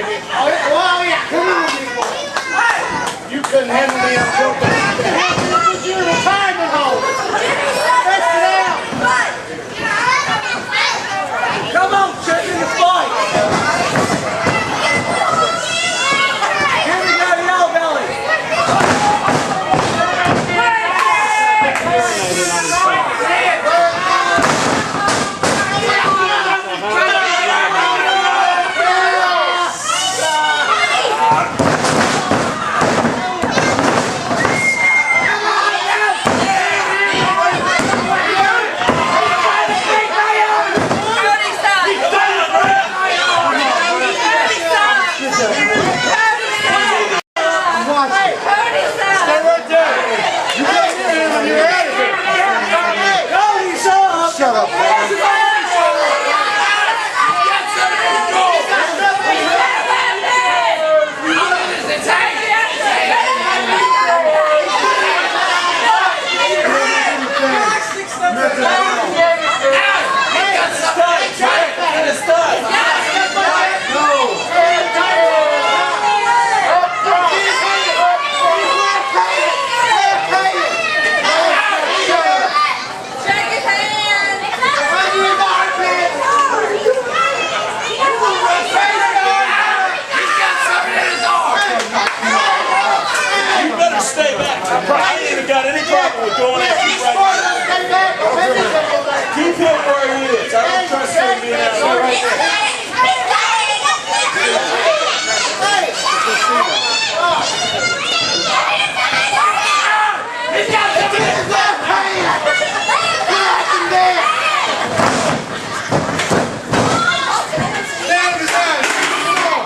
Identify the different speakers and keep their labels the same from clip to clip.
Speaker 1: baby. Oh, yeah. Come on, you couldn't handle me up your back. You're in a retirement home. Rest it out. Come on, check in the fight. Here we go, yellow belly. Keep him where he is. I don't trust him being out there right there. He's got something in his left hand! Get him there! Down his eyes! Come on!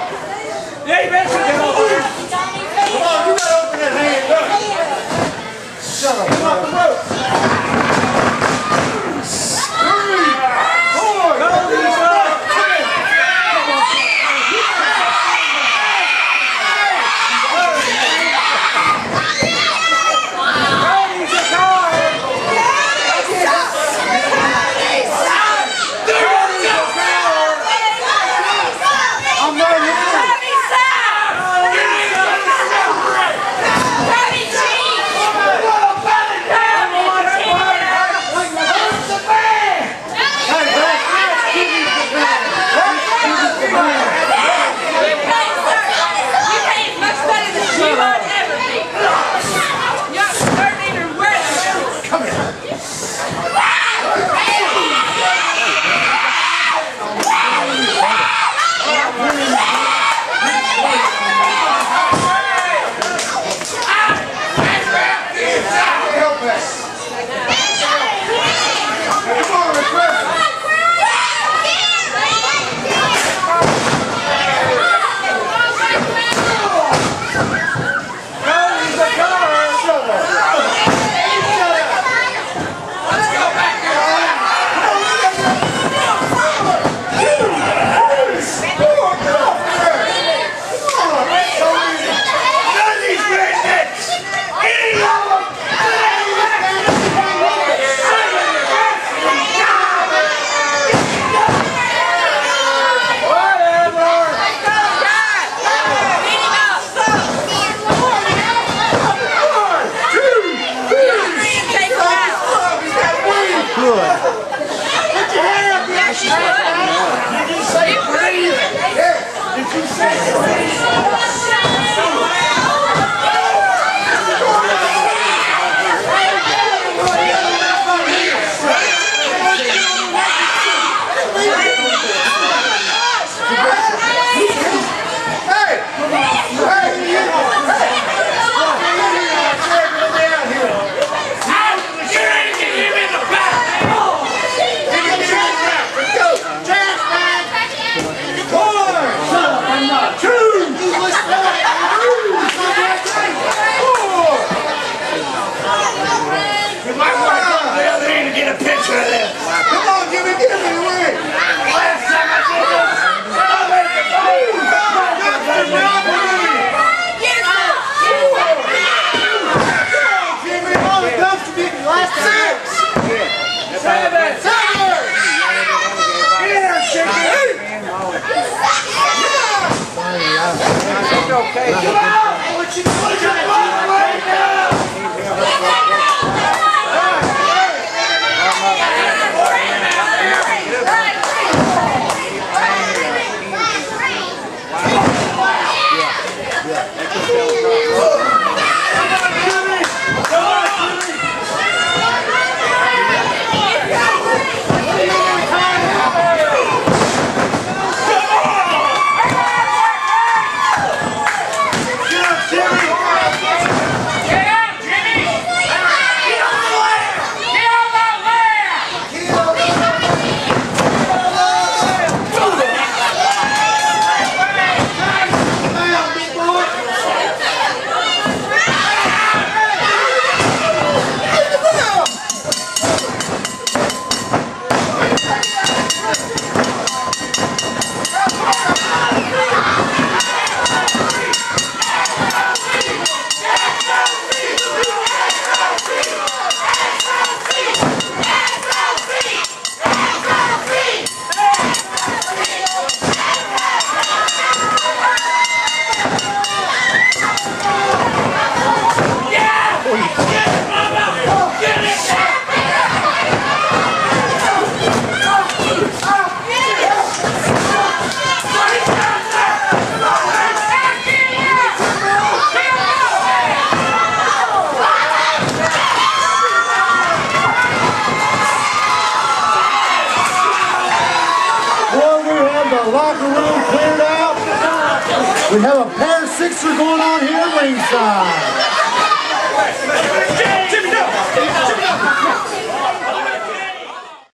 Speaker 1: Yeah, you better get over here. Come on, you gotta open that hand. Look. Shut up. Come off the rope. Let's
Speaker 2: It's okay.
Speaker 1: Locker room cleared out. We have a pair sixer going on here ringside. Jimmy, no!